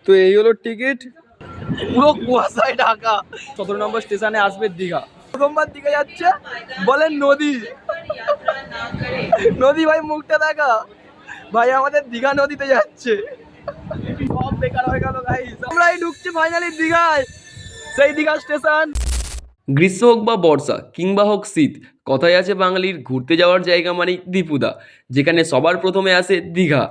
তো এই হলো টিকিট, পুরো কুয়াশায় ঢাকা। 17 নম্বর স্টেশনে আসবে দীঘা। প্রথমবার দীঘা যাচ্ছে, বলেন নদী নদী ভাই মুখটা দেখা, ভাই আমাদের দীঘা নদীতে যাচ্ছে। সব বেকার হয়ে গেল গাইস, আমরাই ঢুকছি ফাইনালি দীঘায়, সেই দীঘা স্টেশন। গ্রীষ্ম হোক বা বর্ষা কিংবা হোক শীত, কথাই আছে বাঙালির ঘুরতে যাওয়ার জায়গা মানেই দীপুদা, যেখানে সবার প্রথমে আসে দীঘা।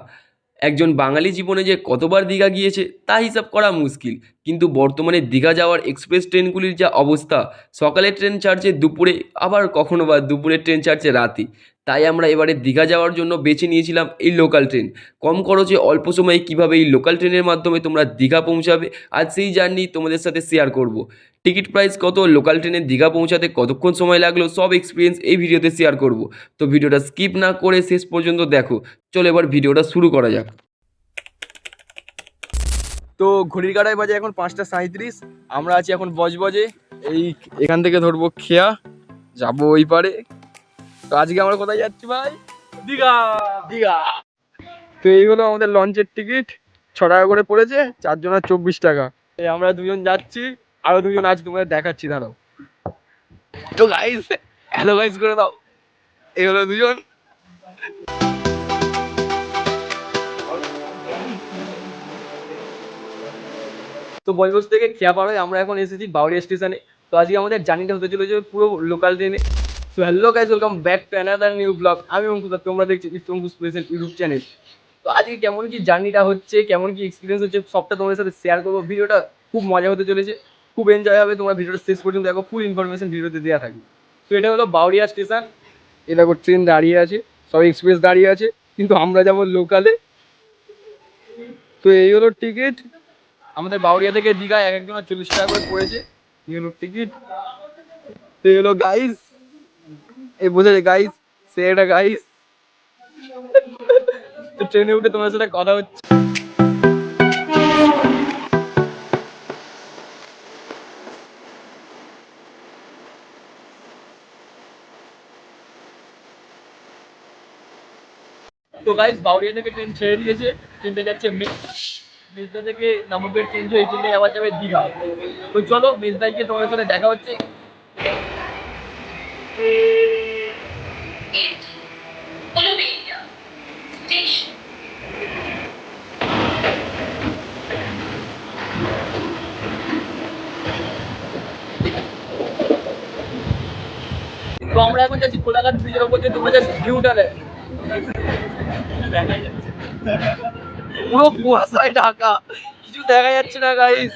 একজন বাঙালি জীবনে যে কতবার দীঘা গিয়েছে তা হিসাব করা মুশকিল, কিন্তু বর্তমানে দীঘা যাওয়ার এক্সপ্রেস ট্রেনগুলির যা অবস্থা, সকালের ট্রেন ছাড়ছে দুপুরে, আবার কখনো বা দুপুরের ট্রেন ছাড়ছে রাতে। তাই আমরা এবারে দীঘা যাওয়ার জন্য বেছে নিয়েছিলাম এই লোকাল ট্রেন। কম খরচে অল্প সময়ে কীভাবে এই লোকাল ট্রেনের মাধ্যমে তোমরা দীঘা পৌঁছাবে, আজ সেই জার্নি তোমাদের সাথে শেয়ার করব। টিকিট প্রাইস কত, লোকাল ট্রেনে দীঘা পৌঁছাতে কতক্ষণ সময় লাগলো, সব এক্সপিরিয়েন্স এই ভিডিওতে শেয়ার করব। তো ভিডিওটা স্কিপ না করে শেষ পর্যন্ত দেখো। চলো এবার ভিডিওটা শুরু করা যাক। তো ঘড়ির কাঁটায় বাজে এখন 5টা 37। আমরা আছি এখন বজবজে। এই এখান থেকে ধরবো খেয়া, যাবো ওই পারে। তো আজকে আমরা কোথায় যাচ্ছি ভাই? দীঘা। দীঘা। তো এই হলো আমাদের লঞ্চের টিকিট, 6 টাকা করে পড়েছে, 4 জনের 24 টাকা। এই আমরা দুজন যাচ্ছি, আরো দুজন আজ তোমাদের দেখাচ্ছি, দাঁড়াও। তো গাইস, হ্যালো গাইস করে দাও। এই হলো দুজন। তো বজবজ থেকে খেয়াপাড়ায় আমরা এখন এসেছি বাউরিয়া স্টেশনে। তো আজকে আমাদের জার্নিটা হতে চলেছে পুরো লোকাল ট্রেনে। তো hello guys, welcome back to another new blog. আমি অঙ্কুশ, তোমরা দেখছি ইটস স্পেশাল ইউটিউব চ্যানেল। তো আজকে কেমন কি জার্নিটা হচ্ছে, কেমন কি এক্সপিরিয়েন্স হচ্ছে, সবটা তোমাদের সাথে শেয়ার করবো। ভিডিওটা খুব মজা হতে চলেছে, খুব এনজয় হবে। তোমরা ভিডিওটা শেষ পর্যন্ত দেখো, ফুল ইনফরমেশন ভিডিওতে দেওয়া থাকবে। তো এটা হলো বাউরিয়া স্টেশন। এ দেখো ট্রেন দাঁড়িয়ে আছে, সব এক্সপ্রেস দাঁড়িয়ে আছে, কিন্তু আমরা যাবো লোকালে। তো এই হলো টিকিট, আমাদের বাউরিয়া থেকে দীঘা এক একজনের 40 টাকা করে পড়েছে। এই হলো টিকিট। তো এই হলো গাইস, এই বোঝাছে গাইস, সে একটা গাইস। তো ট্রেনে উঠে তোমার সাথে কথা হচ্ছে। তো গাইস, বাউরিয়া থেকে ট্রেন ছেড়ে দিয়েছে, ট্রেনটা যাচ্ছে মেজদা থেকে নামবের চেঞ্জ হয়ে ট্রেনে আবার যাবে দীঘা। তো চলো মেজদাইকে তোমার সাথে দেখা হচ্ছে। তো আমরা এখন যাচ্ছি কোলাঘাট ব্রিজের ওপর দিয়ে, তোমরা জাস্ট ভিউটা দেখ, পুরো কুয়াশায় ঢাকা, কিছু দেখা যাচ্ছে না গাইস।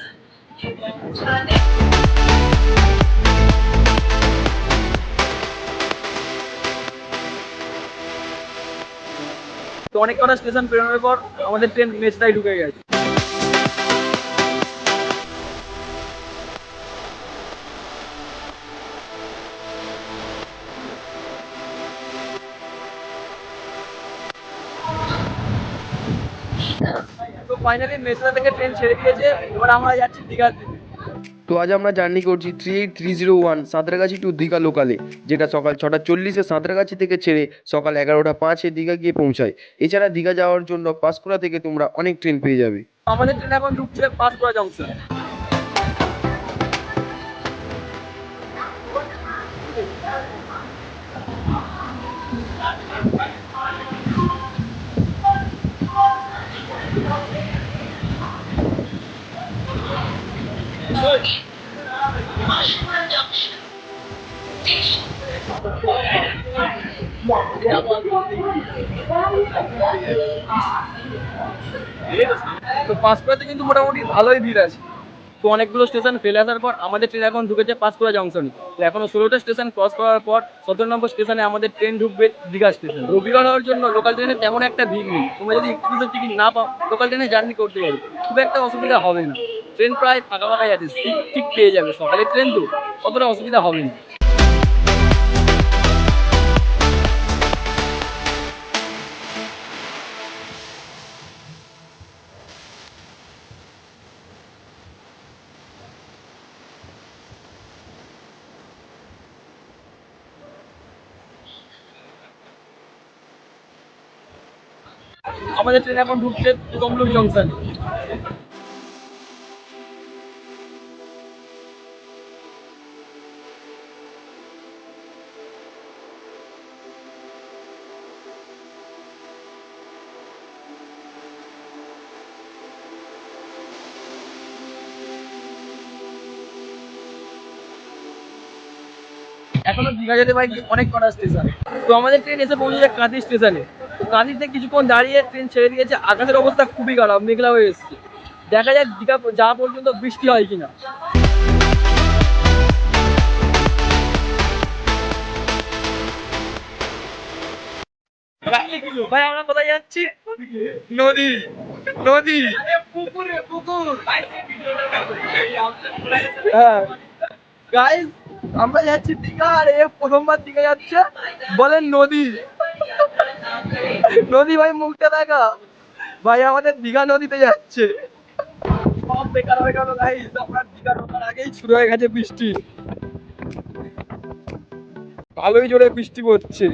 তো অনেক কটা স্টেশন পেরোনোর পর আমাদের ট্রেন মেজদায় ঢুকে গেছে। তো ফাইনালি মেজদা থেকে ট্রেন ছেড়ে দিয়েছে, এবার আমরা যাচ্ছি দীঘার দিকে। তো আজ আমরা জার্নি করছি 38301 সাঁতরাগাছি টু দীঘা লোকালে, যেটা সকাল 6টা 40-এ সাঁতরাগাছি থেকে ছেড়ে সকাল 11টা 5-এ দীঘা গিয়ে পৌঁছায়। এছাড়া দীঘা যাওয়ার জন্য পাঁশকুড়া থেকে তোমরা অনেক ট্রেন পেয়ে যাবে। আমাদের ট্রেন এখন ঢুকছে পাঁশকুড়া জংশন। তো পাঁশকুড়াতে কিন্তু মোটামুটি ভালোই ভিড় আছে। তো অনেকগুলো স্টেশন ফেলে আসার পর আমাদের ট্রেন এখন ঢুকেছে পাঁশকুড়া জংশনে। তো এখনো 16টা স্টেশন ক্রস করার পর 17 নম্বর স্টেশনে আমাদের ট্রেন ঢুকবে দীঘা স্টেশন। রবিবার হওয়ার জন্য লোকাল ট্রেনে তেমন একটা ভিড় নেই, তোমরা যদি এক্সপ্রেসের টিকিট না পাও লোকাল ট্রেনে জার্নি করতে পারো, খুব একটা অসুবিধা হবে না। ট্রেন প্রায় ফাঁকা ফাঁকাই আছে, সিট ঠিক পেয়ে যাবে, সকালের ট্রেন তো অতটা অসুবিধা হবে না। আমাদের ট্রেন এখন ঢুকছে তমলুক জংশন। এখনো দীঘা যেতে ভাই অনেক কটা স্টেশন। তো আমাদের ট্রেন এসে পৌঁছেছে কাঁথি স্টেশনে। তো কাঁথিতে কিছুক্ষণ দাঁড়িয়ে ট্রেন ছেড়ে দিয়েছে। আকাশের অবস্থা খুবই খারাপ, মেঘলা হয়ে এসছে। দেখা যাক দীঘা যাওয়া পর্যন্ত বৃষ্টি হয় কিনা। ভাই আমরা কোথায় যাচ্ছি? নদী, নদী, পুকুরে, পুকুর। হ্যাঁ গাইস, আমরা যাচ্ছি দীঘা, আর এ প্রথমবার দীঘা যাচ্ছে, বলেন নদী। নদী ভাই মুখটা দেখা, ভাই আমাদের দীঘা নদীতে যাচ্ছে। সব বেকার হয়ে গেল গাইস, আমরা দীঘা ঢোকার আগেই শুরু হয়ে গেছে বৃষ্টি। ভালোই জোরে বৃষ্টি পড়ছে।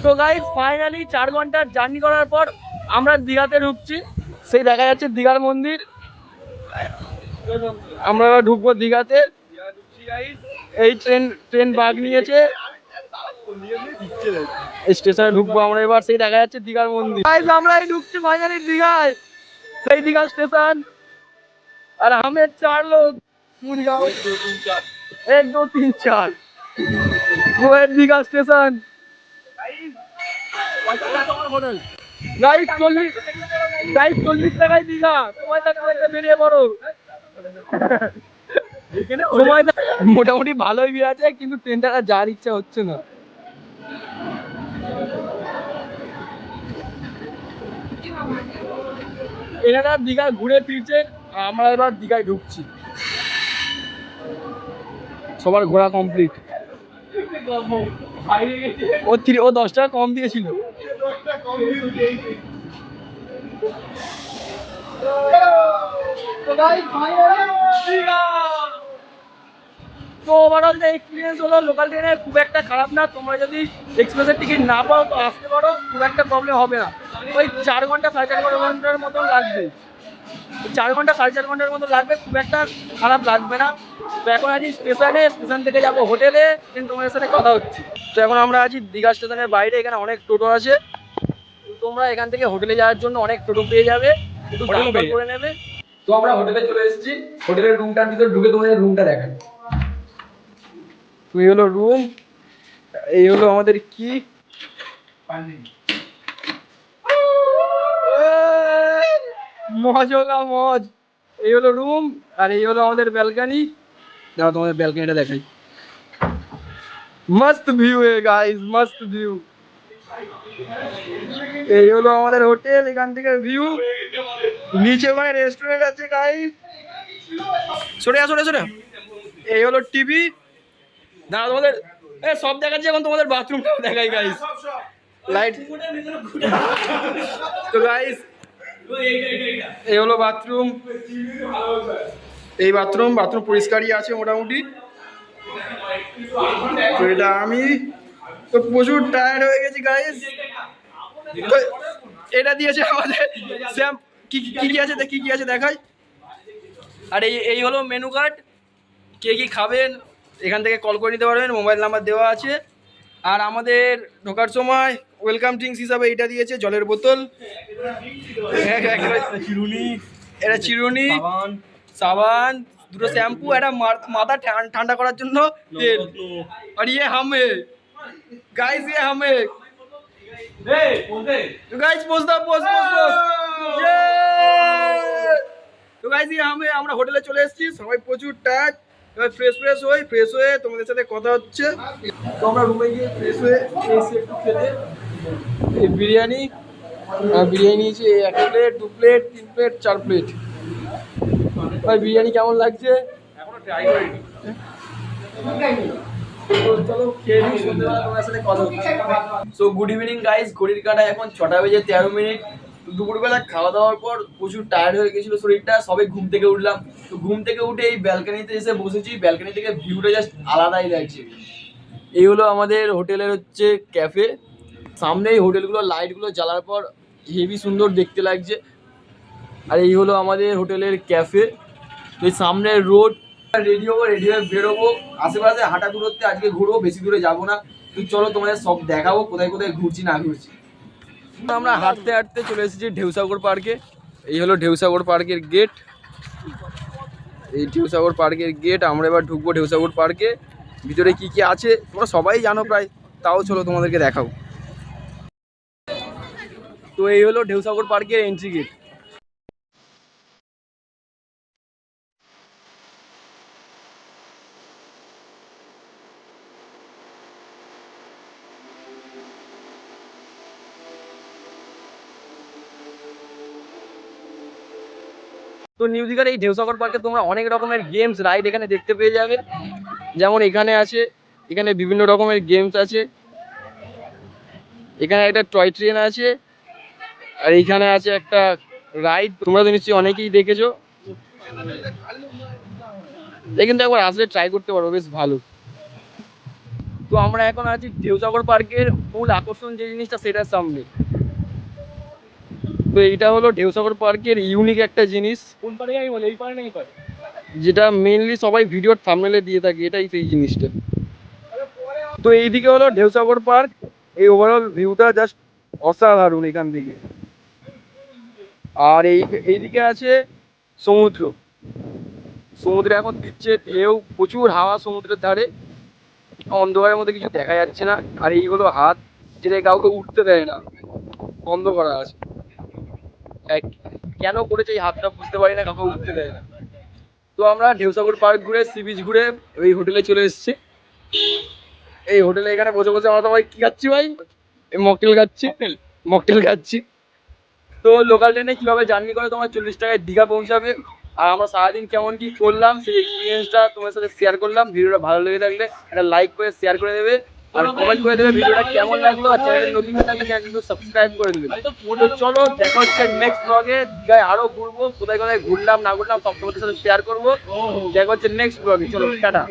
তো গাইস ফাইনালি 4 ঘন্টার জার্নি করার পর আমরা দীঘাতে ঢুকছি। সেই দেখা যাচ্ছে দীঘার মন্দির। আমরা ঢুকবো দীঘাতে। এই ট্রেন ট্রেন বাগ নিয়েছে, স্টেশনে ঢুকবো আমরা এবার। সেই দেখা যাচ্ছে দীঘার মন্দির। গাইস আমরা ঢুকছি ফাইনালি দীঘায়, সেই দীঘা স্টেশন। আর हमें 4 लोग मुरगांव 1 2 3 4 वो है दीघा स्टेशन। গাইস 40 টাকায় দীঘা। সময় থাকতে বেরিয়ে পড়ো। সময়টা মোটামুটি ভালোই ভিড় আছে, কিন্তু ট্রেনটা যাওয়ার ইচ্ছা হচ্ছে না। এনারা দীঘা ঘুরে ফিরছে, আমরা এবার দীঘায় ঢুকছি। সবার ঘোরা কমপ্লিট। ও 10 টাকা কম দিয়েছিল। তো ওভারঅল যে এক্সপিরিয়েন্স হলো লোকাল ট্রেনে খুব একটা খারাপ না। তোমরা যদি এক্সপ্রেসের টিকিট না পাও তো আসতে পারো, খুব একটা প্রবলেম হবে না। ওই 4 ঘন্টা 4.5 ঘন্টার মতো লাগবে, 4 ঘন্টা 4.5 ঘন্টার মতো লাগবে, খুব একটা খারাপ লাগবে না। তো এখন আছি স্টেশনে, স্টেশন থেকে যাবো হোটেলে, কিন্তু তোমাদের সাথে কথা হচ্ছে। তো এখন আমরা আছি দীঘা স্টেশনের বাইরে, এখানে অনেক টোটো আছে। তোমরা এখান থেকে হোটেলে যাওয়ার জন্য অনেক টোটো পেয়ে যাবে, একটু দাম করে নেবে। তো আমরা হোটেলে চলে এসেছি। হোটেলের রুমটার ভিতর ঢুকে তোমাদের রুমটা দেখাই। তো এই হলো রুম, এই হলো আমাদের কি মজ হোগা মজ। এই হলো রুম, আর এই হলো আমাদের ব্যালকনি। দাও তোমাদের ব্যালকনিটা দেখাই। মস্ত ভিউ है গাইস, মস্ত ভিউ। এই হলো আমাদের হোটেল, এখান থেকে ভিউ। নিচে ওখানে রেস্টুরেন্ট আছে গাইস। সরে আসো সরে। এই হলো টিভি। দাঁড়া তোমাদের সব দেখাচ্ছি, এখন তোমাদের বাথরুমটা দেখাই গাইস। লাইট। তো গাইস এই হলো বাথরুম। এই বাথরুম পরিষ্কারই আছে মোটামুটি। তো এটা আমি তো প্রচুর টায়ার্ড হয়ে গেছি গাইস। তো এটা দিয়েছে আমাদের স্যাম। কি কি আছে কি কি আছে দেখাই। আর এই হলো মেনু কার্ড। কে কি খাবেন এখান থেকে কল করে নিতে পারবেন, মোবাইল নাম্বার দেওয়া আছে। আর আমাদের ঢোকার সময় ওয়েলকাম ড্রিঙ্কস হিসাবে এটা দিয়েছে, জলের বোতল, এটা চিরুনি, সাবান, দুটো শ্যাম্পু, একটা মাথা ঠান্ডা করার জন্য তেল। আর ইয়ে হামে গাইস, ইয়ে হামে তো গাইস পোস্ট দাও, পোস্ট। তো গাইস ইয়ে হামে। আমরা হোটেলে চলে এসেছি, সবাই প্রচুর টায়ার্ড। এবার ফ্রেশ হয়ে তোমাদের সাথে কথা হচ্ছে। তো আমরা রুমে গিয়ে ফ্রেশ হয়ে এসে একটু খেতে। এই বিরিয়ানি নিয়েছি 1 প্লেট, 2 প্লেট, 3 প্লেট, 4 প্লেট। ভাই বিরিয়ানি কেমন লাগছে? এখনো ট্রাই করিনি। চলো খেয়ে নিই, সন্ধ্যেবেলা তোমার সাথে কথা হচ্ছে। সো গুড ইভিনিং গাইস, ঘড়ির কাঁটায় এখন 6টা বেজে 13 মিনিট। দুপুরবেলা খাওয়া দাওয়ার পর প্রচুর টায়ার্ড হয়ে গেছিল শরীরটা, সবে ঘুম থেকে উঠলাম। তো ঘুম থেকে উঠে এই ব্যালকনিতে এসে বসেছি। ব্যালকনি থেকে ভিউটা জাস্ট আলাদাই লাগছে। এই হলো আমাদের হোটেলের হচ্ছে ক্যাফে। সামনে এই হোটেলগুলো লাইটগুলো জ্বালার পর হেভি সুন্দর দেখতে লাগছে। আর এই হলো আমাদের হোটেলের ক্যাফে। তো এই সামনের রোড, রেডি হবো, রেডি হয়ে বেরোবো, আশেপাশে হাঁটা দূরত্বে আজকে ঘুরবো, বেশি দূরে যাবো না। তুই চলো তোমাদের সব দেখাবো কোথায় কোথায় ঘুরছি না ঘুরছি। আমরা হাঁটতে হাঁটতে চলে এসেছি ঢেউসাগর পার্কে। এই হলো ঢেউসাগর পার্কের গেট, এই ঢেউসাগর পার্কের গেট। আমরা এবার ঢুকবো ঢেউসাগর পার্কে। ভিতরে কি কি আছে তোমরা সবাই জানো প্রায়, তাও চলো তোমাদেরকে দেখাও। তো এই হলো ঢেউসাগর পার্কের এন্ট্রি গেট। তো নিউ দীঘার এই ঢেউসাগর পার্কে তোমরা অনেক রকমের গেমস রাইড এখানে দেখতে পেয়ে যাবে। যেমন এখানে আছে, এখানে বিভিন্ন রকমের গেমস আছে। এখানে একটা টয় ট্রেন আছে, আর এইখানে আছে একটা রাইড, তোমরা তো নিশ্চয়ই অনেকেই দেখেছো। এই কিন্তু একবার আসলে ট্রাই করতে পারো, বেশ ভালো। তো আমরা এখন আছি ঢেউসাগর পার্কের মূল আকর্ষণ যে জিনিসটা সেটার সামনে। তো এইটা হলো ঢেউসাগর পার্কের ইউনিক একটা জিনিস, কোন পারে আমি বলি এই পারে না এই পারে, যেটা মেইনলি সবাই ভিডিওর থাম্বনেলে দিয়ে থাকে, এটাই সেই জিনিসটা। তো এইদিকে হলো ঢেউসাগর পার্ক, এই ওভারঅল ভিউটা জাস্ট অসাধারণ এখান থেকে। আর এইদিকে আছে সমুদ্র, সমুদ্রে এখন দিচ্ছে ঢেউ, প্রচুর হাওয়া সমুদ্রের ধারে, অন্ধকারের মধ্যে কিছু দেখা যাচ্ছে না। আর এইগুলো হাত, যেটা কাউকে উঠতে দেয় না, বন্ধ করা আছে। কেন করেছে এই হাতটা বুঝতে পারি না, কাউকে উঠতে দেয় না। তো আমরা ঢেউসাগর পার্ক ঘুরে, সি বিচ ঘুরে ওই হোটেলে চলে এসেছি। এই হোটেলে এখানে বসে বসে আমরা সবাই কি খাচ্ছি ভাই, মকটেল খাচ্ছি, মকটেল খাচ্ছি। তো লোকাল ট্রেনে কিভাবে জার্নি করে তোমার 40 টাকায় দীঘা পৌঁছাবে, আর আমরা সারাদিন কেমন কি করলাম সেই এক্সপিরিয়েন্সটা তোমার সাথে শেয়ার করলাম। ভিডিওটা ভালো লেগে থাকলে একটা লাইক করে শেয়ার করে দেবে, আর কমেন্ট করে দেবে ভিডিওটা কেমন লাগলো, আর চ্যানেলে নতুন হয়ে থাকলে চ্যানেলটা সাবস্ক্রাইব করে দেবে। তো চলো দেখা হচ্ছে নেক্সট ব্লগে, দীঘায় আরো ঘুরবো, কোথায় কোথায় ঘুরলাম না ঘুরলাম সব তোমাদের সাথে শেয়ার করবো। দেখা হচ্ছে নেক্সট ব্লগে, চলো টাটা।